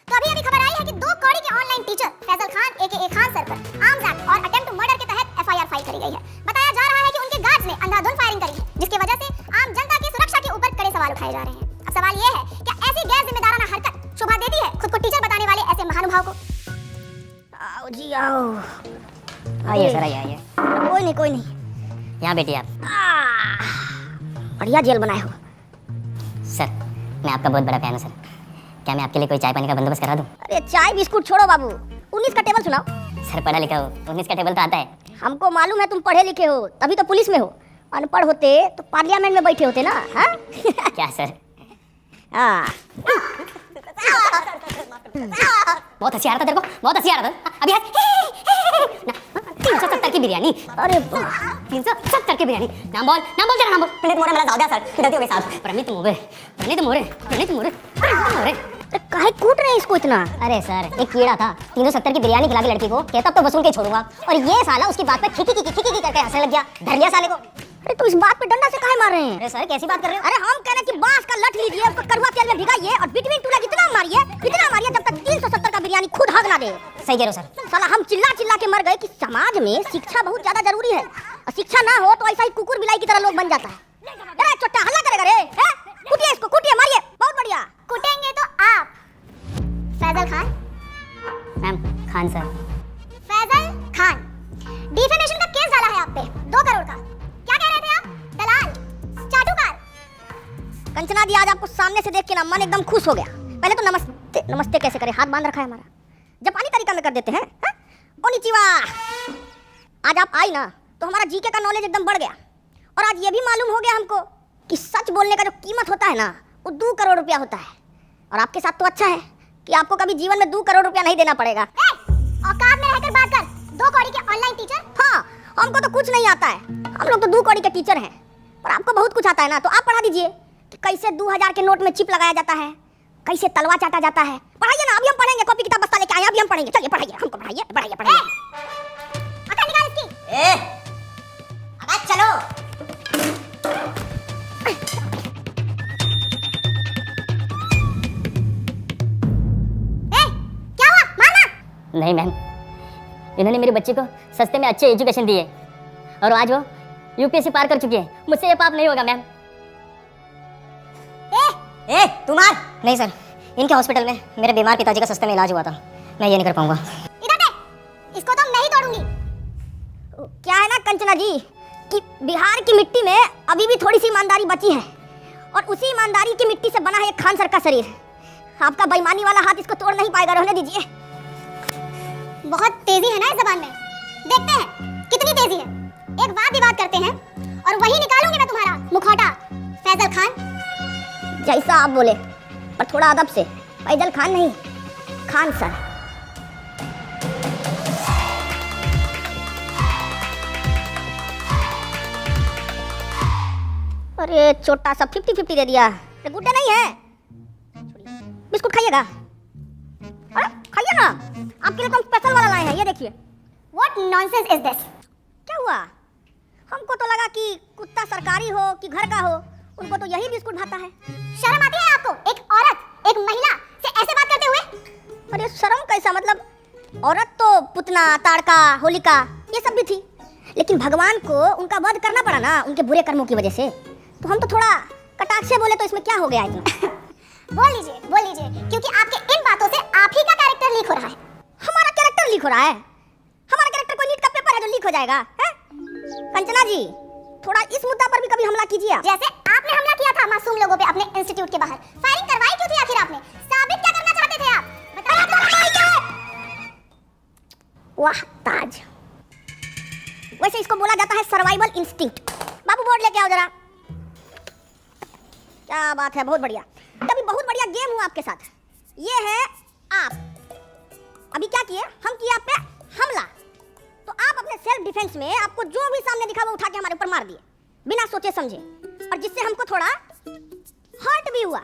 तो अभी खबर आई है कि 2 कौड़ी के ऑनलाइन टीचर फैजल खान एके खान सर पर आर्म्स एक्ट और अटेम्प्ट टू मर्डर के तहत एफआईआर फाइल करी गई है। बताया जा रहा है कि उनके गार्ड्स ने अंधाधुंध फायरिंग करी है, जिसकी वजह से आम जनता की सुरक्षा के ऊपर कड़े सवाल उठाए जा रहे हैं। अब सवाल ये है, क्या ऐसी गैर जिम्मेदाराना हरकत शोभा देती है खुद को टीचर बताने वाले ऐसे महानुभाव को? आओ जी आओ। आइए सर, आइए। कोई नहीं यहाँ बैठिए आप। बढ़िया जेल बनाए हो सर, मैं आपका बहुत बड़ा फैन हूँ सर। क्या मैं आपके लिए कोई चाय पानी का बंदोबस्त करा दूँ? अरे चाय बिस्कुट छोड़ो बाबू, 19 का टेबल सुनाओ। सर पढ़ा लिखा हो, 19 का टेबल तो आता है। हमको मालूम है तुम पढ़े लिखे हो, तभी तो पुलिस में हो। अनपढ़ होते तो पार्लियामेंट में बैठे होते ना। हाँ क्या सर? हाँ बहुत हंसी आ रहा था तेरे को, बहुत हंसी आ रहा था। अभी 370 की बिरयानी। अरे वाह, 370 की बिरयानी। नाम बोल तेरा नाम बोल। प्रणीत मोरे मेरा दादा सर, गलती हो गई साहब। प्रणीत मोरे। अरे काहे कूट रहे हैं इसको इतना? अरे सर, एक कीड़ा था 370 की बिरयानी खिला के लड़की को, कहता अब तो वसूल के छोड़ूंगा, और ये साला उसकी बात पे खिकी करके हंसने लग गया। धर लिया साले को। अरे तो इस बात पे डंडा से काहे मार रहे हैं? अरे सर कैसी बात कर रहे हो? अरे हम कह रहे हैं कि बांस का लठ लीजिए, उसको कड़वा तेल में भिगाइए और बिटवीन टू लेग इतना मारिए जब तक 370 का बिरयानी खुद हग ना दे। सही कह रहे हो सर। साला हम चिल्ला के मर गए कि समाज में शिक्षा बहुत ज्यादा जरूरी है, और शिक्षा ना हो तो ऐसा ही कुकुर बिलाई की तरह लोग बन जाता है। अरे छोटा हल्ला करेगा रे, हैं? कूटिए इसको, कूटिए, मारिए। बहुत बढ़िया। कुटेंगे तो आप Faisal Khan. Ma'am, Khan sir. Faisal Khan, defamation का केस डाला है आप पे 2 करोड़ का। क्या कह रहे थे आप? दलाल, चाटुकार। कंचना दी, आज आपको सामने से देख के ना मन एकदम खुश हो गया। पहले तो नमस्ते कैसे करें, हाथ बांध रखा है हमारा, जापानी तरीका में कर देते हैं। ओनिचिवा। आज आप आई ना तो हमारा जीके का नॉलेज एकदम बढ़ गया, और आज ये भी मालूम हो गया हमको कि सच बोलने का जो कीमत होता है ना, वो 2 करोड़ रुपया होता है। और आपके साथ तो अच्छा है कि आपको कभी जीवन में 2 करोड़ रुपया नहीं देना पड़ेगा। औकात में रहकर बात कर। 2 कौड़ी के ऑनलाइन टीचर। हाँ, हमको तो कुछ नहीं आता है, हम लोग तो 2 कौड़ी के टीचर हैं, पर आपको बहुत कुछ आता है ना, तो आप पढ़ा दीजिए कि कैसे 2000 के नोट में चिप लगाया जाता है, कैसे तलवा चाटा जाता है। पढ़ाइए ना, अभी हम पढ़ेंगे। कॉपी किताब बस्ता लेके आए, अभी हम पढ़ेंगे। चलिए पढ़ाइए, हमको पढ़ाइए। अकल निकाल इसकी। अब चलो। क्या हुआ? मारना? नहीं मैम, इन्होंने मेरे बच्चे को सस्ते में अच्छे एजुकेशन दी है, और आज वो यूपीएससी पार कर चुकी है। मुझसे ये पाप नहीं होगा मैम। तू मार। नहीं सर, इनके हॉस्पिटल में मेरे बीमार पिताजी का सस्ते में इलाज हुआ था, मैं ये नहीं कर पाऊंगा। इधर दे, इसको तो मैं ही तोड़ूंगी। क्या है ना कंचना जी कि बिहार की मिट्टी में अभी भी थोड़ी सी ईमानदारी बची है, और उसी ईमानदारी की मिट्टी से बना है एक खान सर का शरीर। आपका बेईमानी वाला हाथ इसको तोड़ नहीं पाएगा, रहने दीजिए। बहुत तेजी है ना इस जबान में, देखते हैं कितनी तेजी है। एक बात भी बात करते हैं और वही निकालूंगी मैं तुम्हारा मुखौटा। फैजल खान। जैसा आप बोले, पर थोड़ा अदब से। फैजल खान नहीं, खान सर। अरे छोटा सा 50-50 दे दिया। गुड्डे नहीं है, बिस्कुट खाइएगा? अरे खाइए ना, आपके लिए तो हम स्पेशल वाला लाए हैं, ये देखिए। What nonsense is this? क्या हुआ? हमको तो लगा कि कुत्ता सरकारी हो कि घर का हो, उनको तो यही बिस्कुट भाता है। शर्म आती है आपको? एक औरत, एक महिला से ऐसे बात करते हुए? अरे शर्म कैसा, मतलब औरत तो पुतना, ताड़का, होलिका ये सब भी थी, लेकिन भगवान को उनका वध करना पड़ा ना उनके बुरे कर्मों की वजह से, तो हम तो थोड़ा कटाक्ष से बोले, तो इसमें क्या हो गया इतना? बोल लीजिए, क्योंकि आपके इन बातों से आप ही का कैरेक्टर लीक हो रहा है। हमारा कैरेक्टर लीक हो रहा है? हमारा कैरेक्टर कोई नीट का पेपर है जो लीक हो जाएगा? है कंचना जी, थोड़ा इस मुद्दा पर भी कभी हमला कीजिए। जैसे आपने हमला किया था मासूम लोगों पे अपने इंस्टीट्यूट के बाहर। फायरिंग करवाई क्यों थी आखिर आपने? साबित क्या करना चाहते थे आप? बताइए। वाह ताज, वैसे इसको बोला जाता है सर्वाइवल इंस्टिंक्ट। बाबू बोर्ड लेके आओ जरा। क्या बात है, बहुत बढ़िया। अभी बहुत बढ़िया गेम हुआ आपके साथ। ये है आप अभी क्या किए, हम किए आप पे हमला, तो आप अपने सेल्फ डिफेंस में आपको जो भी सामने दिखा वो उठा के हमारे ऊपर मार दिए बिना सोचे समझे, और जिससे हमको थोड़ा हर्ट भी हुआ।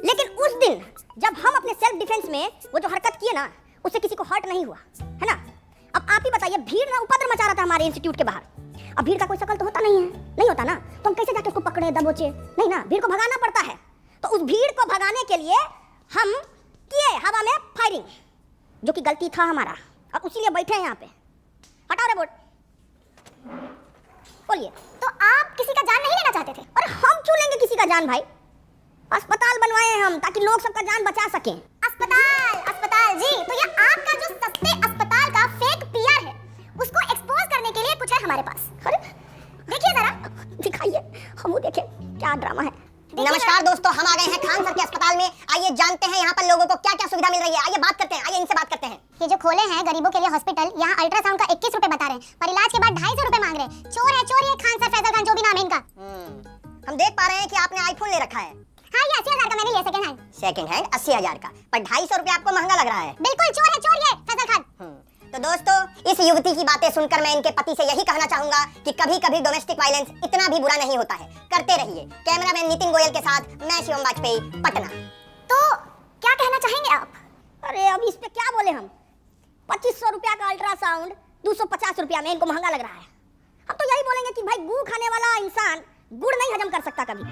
लेकिन उस दिन जब हम अपने सेल्फ डिफेंस में वो जो हरकत किए ना, उससे किसी को हर्ट नहीं हुआ, है ना? अब आप ही बताइए, भीड़ ना उपद्रव मचा रहा था हमारे इंस्टीट्यूट के बाहर। अब भीड़ का कोई शकल तो होता नहीं है, नहीं होता ना, तो हम कैसे जाके उसको पकड़े दबोचे? नहीं ना, भीड़ को भगाना पड़ता है। तो उस भीड़ को भगाने के लिए हम किए हवा में फायरिंग, जो कि गलती था हमारा, और उसीलिए बैठे हैं यहाँ पे। हटाओ रे बोर्ड, बोलिए। तो आप किसी का जान नहीं लेना चाहते थे? अरे हम क्यों लेंगे किसी का जान भाई? अस्पताल बनवाए हैं हम ताकि लोग सबका जान बचा सकें। अस्पताल, अस्पताल जी, तो ये आपका जो सस्ते अस्पताल का फेक पीआर है, उसको एक्सपोज करने के लिए कुछ है हमारे पास। अरे देखिए जरा, दिखाइए, हम वो देखें क्या ड्रामा है। नमस्कार दोस्तों, हम आ गए हैं खान सर के अस्पताल में। आइए जानते हैं यहाँ पर लोगों को क्या क्या सुविधा मिल रही है। आइए बात करते हैं, आइए इनसे बात करते हैं। ये जो खोले हैं गरीबों के लिए हॉस्पिटल, यहाँ अल्ट्रासाउंड का 21 रुपए बता रहे हैं, पर इलाज के बाद 250 रुपए मांग रहे हैं। चोर है खान सर, फैजल खान, जो भी नाम है इनका। हम देख पा रहे हैं कि आपने आईफोन ले रखा है। हाँ, ये 80,000 का मैंने लिया, सेकंड हैंड। सेकंड हैंड 80,000 का, पर 250 रुपए आपको महंगा लग रहा है। बिल्कुल चोर है फैजल खान। तो दोस्तों, इस युवती की बातें सुनकर मैं इनके पति से यही कहना चाहूंगा कि कभी कभी डोमेस्टिक वायलेंस इतना भी बुरा नहीं होता है। करते रहिए। कैमरामैन नितिन गोयल के साथ मैं शिवम वाजपेयी, पटना। तो क्या कहना चाहेंगे आप? अरे अब इस पे क्या बोले हम? 2500 रुपया का अल्ट्रासाउंड 250 रुपया में इनको महंगा लग रहा है। हम तो यही बोलेंगे कि भाई गुड़ खाने वाला इंसान गुड़ नहीं हजम कर सकता कभी।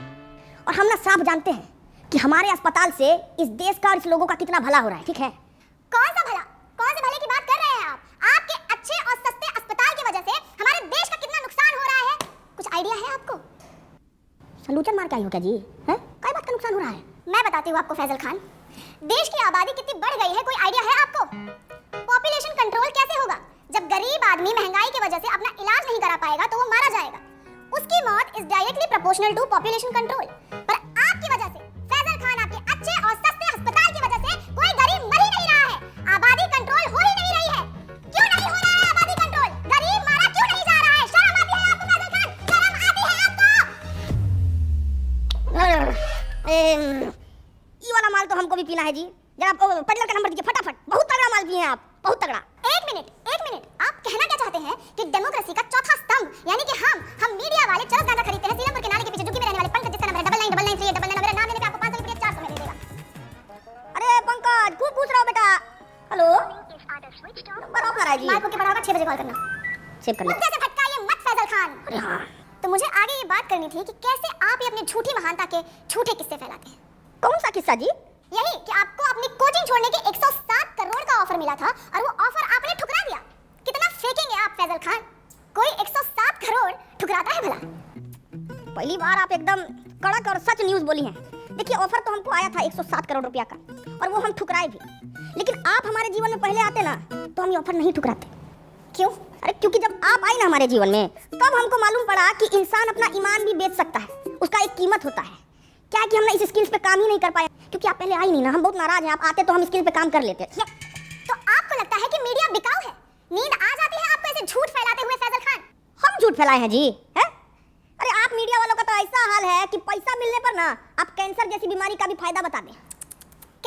और हम ना साफ जानते हैं कि हमारे अस्पताल से इस देश का और इस लोगों का कितना भला हो रहा है, ठीक है? कौन सा भला? कौन से भले की बात कर रहे हैं आप? आपके अच्छे और सस्ते अस्पताल की वजह से हमारे देश का कितना नुकसान हो रहा है, कुछ आइडिया है आपको? सलूचन मार के आई हो क्या जी? हैं? काय बात का नुकसान हो रहा है? मैं बताती हूँ आपको फैजल खान। देश की आबादी कितनी बढ़ गई है, कोई आइडिया है आपको? पॉपुलेशन कंट्रोल कैसे होगा? जब गरीब आदमी महंगाई की वजह से अपना इलाज नहीं करा पाएगा तो वो मारा जाएगा। उसकी मौत is directly proportional to population control. पर आपकी वजह से, फैजल खान, आपके अच्छे और सस्ते अस्पताल की वजह से कोई गरीब मर ही नहीं रहा है, आबादी कंट्रोल हो ही नहीं रही है। क्यों नहीं हो रहा है आबादी कंट्रोल? गरीब मारा क्यों नहीं जा रहा है? शर्म आती है आपको फैजल खान? शर्म आती है आपको? ये वाला माल तो हमको भी पीना है जी। जरा पेडलर का नंबर दीजिए फटाफट। बहुत तगड़ा माल पिए हैं आप, बहुत तगड़ा। एक मिनट, आप कहना क्या चाहते हैं कि डेमोक्रेसी का चौथा स्तंभ यानी कि हम मीडिया वाले चरस गांजा खरीदते हैं सीलमपुर के नाले के पीछे, झुग्गी में रहने वाले पंकज, जिसका नंबर है 99993899, मेरा नाम लेने पे आपको 500 रुपये 400 में दे देगा। अरे पंकज, खूब पूछ रहा हूँ बेटा। हेलो, नंबर ऑफ आ रहा है जी। मार्को के बढ़ावा 6 बजे कॉल करना। सेव कर मुद्दे से भटकाइए मत फैजल खान। अरे हाँ, तो मुझे आगे ये बात करनी थी कि कैसे आप ये अपनी झूठी महानता के झूठे किस्से फैलाते हैं। कौन सा किस्सा जी? यही कि आपको अपनी कोचिंग छोड़ने के 107 करोड़ का ऑफर मिला था और वो ऑफर आपने ठुकरा दिया। कितना फेंकेंगे आप फैजल खान? कोई 107 करोड़ ठुकराता है भला? पहली बार आप एकदम कड़क और सच न्यूज़ बोली हैं। देखिए, ऑफर तो हमको आया था 107 करोड़ रुपया का, और वो हम ठुकराए भी। लेकिन आप हमारे जीवन में पहले आते ना तो हम ये ऑफर नहीं ठुकराते। क्यों? अरे क्योंकि जब आप आई ना हमारे जीवन में, तब हमको मालूम पड़ा कि इंसान अपना ईमान भी बेच सकता है, उसका एक कीमत होता है। क्या है कि हमने इस स्किल्स पे काम ही नहीं कर पाया क्योंकि आप पहले आई नहीं ना। हम बहुत नाराज हैं, आप आते तो हम स्किल पे काम कर लेते। तो आपको लगता है कि मीडिया बिकाऊ है? नींद आ जाती है आपको ऐसे झूठ फैलाते हुए फैजल खान? हम झूठ फैलाए हैं जी, हैं? अरे आप मीडिया वालों का तो ऐसा हाल है कि पैसा मिलने पर ना आप कैंसर जैसी बीमारी का भी फायदा बता दें।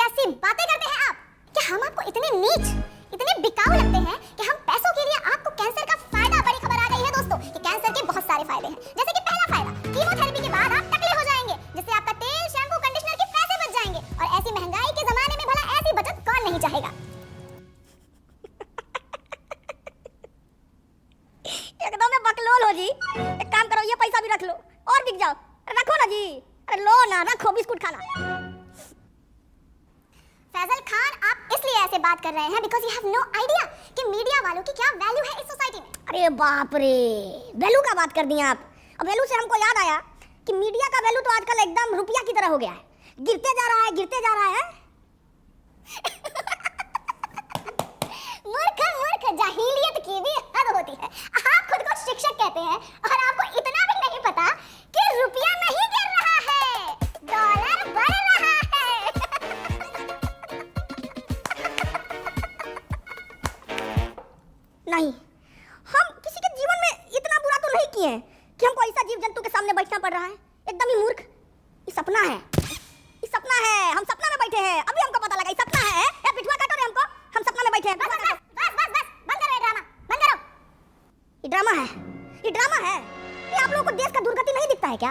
कैसी बातें करते हैं आप? क्या हम आपको इतने नीच, इतने बिकाऊ लगते हैं कि हम पैसों के लिए आपको कैंसर का फायदा? बड़ी खबर आ गई है दोस्तों कि कैंसर के बहुत सारे फायदे हैं। जैसे कि पहला फायदा, कीमोथेरेपी के बाद आप टकले हो जाएंगे, जिससे आपका तेल, शैम्पू, कंडीशनर के पैसे बच जाएंगे। और ऐसी महंगाई के जमाने में भला ऐसी बचत कौन नहीं चाहेगा? एकदम में बकलोल हो जी। एक काम करो, ये पैसा भी रख लो और बिक जाओ। रखो ना जी, अरे लो ना, रखो बिस्कुट खाना। फैजल खान, आप इसलिए ऐसे बात कर रहे हैं because you have no idea कि मीडिया वालों की क्या वैल्यू है इस सोसाइटी में। अरे बाप रे, वैल्यू का बात कर दी आप। अब वैल्यू से हमको याद आया कि मीडिया का वैल्यू तो आजकल एकदम रुपया की तरह हो गया है, गिरते जा रहा है, गिरते जा रहा है। मूर्ख, जाहिलियत की भी हद होती है। आप खुद को शिक्षक कहते हैं और आपको इतना भी नहीं पता कि रुपया नहीं गिर रहा है, डॉलर बढ़ रहा है। नहीं, हम किसी के जीवन में इतना बुरा तो नहीं किए हैं कि हमको ऐसा जीव जंतु के सामने बैठना पड़ रहा है। एकदम ही मूर्ख। ये सपना है, ये सपना है। हम सपना में बैठे हैं, अभी हमको पता लगा ये सपना है। ए पिठुआ काटो रे हमको, हम सपना में बैठे हैं। बस बंद करो ये ड्रामा, बंद करो। ये ड्रामा है, ये ड्रामा है। ये आप लोगों को देश का दुर्गति नहीं दिखता है क्या?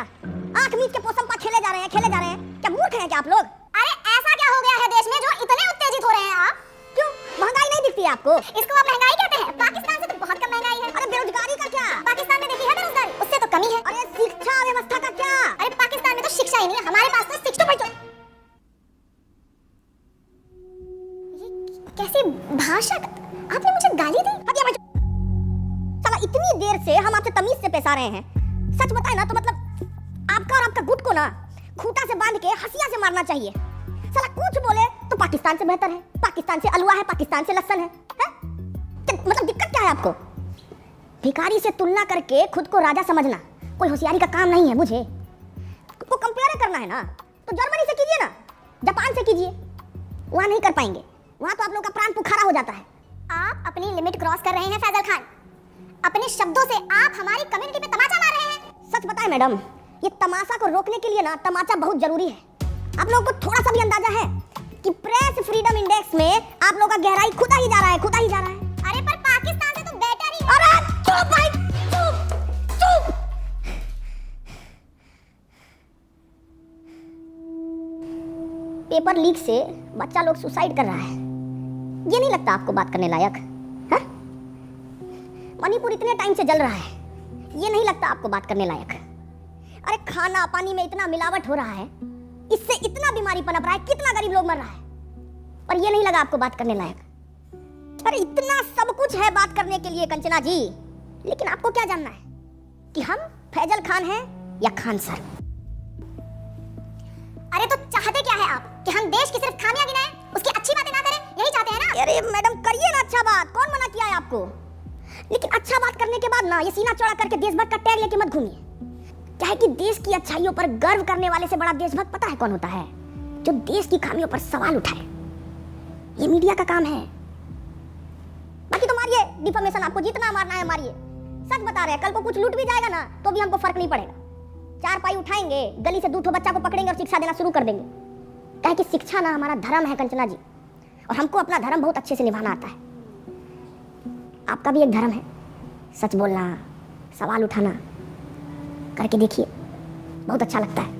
आंख मीच के पोसम पा खेले जा रहे हैं, खेले जा रहे हैं। क्या मूर्ख हैं क्या आप लोग? अरे ऐसा क्या हो गया है देश में जो इतने उत्तेजित हो रहे हैं आप? क्यों महंगाई नहीं दिखती है आपको? इसको आप महंगाई कहते हैं? पाकिस्तान से तो बहुत कम महंगाई है। अरे बेरोजगारी का क्या? पाकिस्तान में देखी है बेरोजगारी, उससे तो कमी है। अरे शिक्षा व्यवस्था का क्या? अरे पाकिस्तान में तो शिक्षा ही नहीं है, हमारे पास तो 6 to कैसी भाषा, आपने मुझे गाली दी? साला इतनी देर से हम आपसे तमीज से पेश आ रहे हैं, सच बताए ना तो मतलब आपका और आपका गुट को ना खूंटा से बांध के हंसिया से मारना चाहिए। साला कुछ बोले तो पाकिस्तान से बेहतर है, पाकिस्तान से अलवा है, पाकिस्तान से लहसन है? मतलब दिक्कत क्या है आपको? भिखारी से तुलना करके खुद को राजा समझना कोई होशियारी का काम नहीं है। मुझे को कंपेयर करना है ना तो जर्मनी से कीजिए ना, जापान से कीजिए, वहां नहीं कर पाएंगे, वहां तो आप लोगों का प्राण पुखारा हो जाता है। आप अपनी लिमिट क्रॉस कर रहे हैं फैजल खान। अपने शब्दों से आप हमारी कम्युनिटी पे तमाचा मार रहे हैं। सच बताएं मैडम, ये तमाशा को रोकने के लिए ना तमाचा बहुत जरूरी है। आप लोगों को थोड़ा सा भी अंदाजा है कि प्रेस फ्रीडम इंडेक्स में आप लोगों का गहराई खुदा ही जा रहा है, खुदा ही जा रहा है। अरे पर पाकिस्तान से तो बेटर ही है। अरे चुप भाई, चुप चुप। पेपर लीक से बच्चा लोग सुसाइड कर रहा है, ये नहीं लगता आपको बात करने लायक? है मणिपुर इतने टाइम से जल रहा है, ये नहीं लगता आपको बात करने लायक? अरे खाना पानी में इतना मिलावट हो रहा है, इससे इतना बीमारी पनप रहा है, कितना गरीब लोग मर रहा है, और ये नहीं लगा आपको बात करने लायक? अरे इतना सब कुछ है बात करने के लिए कंचना जी, लेकिन आपको क्या जानना है कि हम फैजल खान हैं या खान सर? अरे तो चाहते क्या है आप कि हम देश की सिर्फ खामियां गिनाएं, उसकी अच्छी बातें ना करें? यही चाहते हैं ना? अरे मैडम करिए ना अच्छा बात, कौन मना किया है आपको? लेकिन अच्छा बात करने के बाद ना ये सीना चौड़ा करके देशभक्त का टैग लेके मत घूमिए। क्या है कि देश की अच्छाइयों पर गर्व करने वाले से बड़ा देशभक्त पता है कौन होता है? जो देश की खामियों पर सवाल उठाए। ये मीडिया का काम है। बाकी तो मारिए डिफेमेशन, आपको जितना मारना है मारिए। सच बता रहे हैं, कल को कुछ लूट भी जाएगा ना तो भी हमको फर्क नहीं पड़ेगा। 4 पाई उठाएंगे, गली से 2 ठो बच्चा को पकड़ेंगे और शिक्षा देना शुरू कर देंगे। क्या है कि शिक्षा ना हमारा धर्म है कंचना जी, और हमको अपना धर्म बहुत अच्छे से निभाना आता है। आपका भी एक धर्म है, सच बोलना, सवाल उठाना। करके देखिए, बहुत अच्छा लगता है।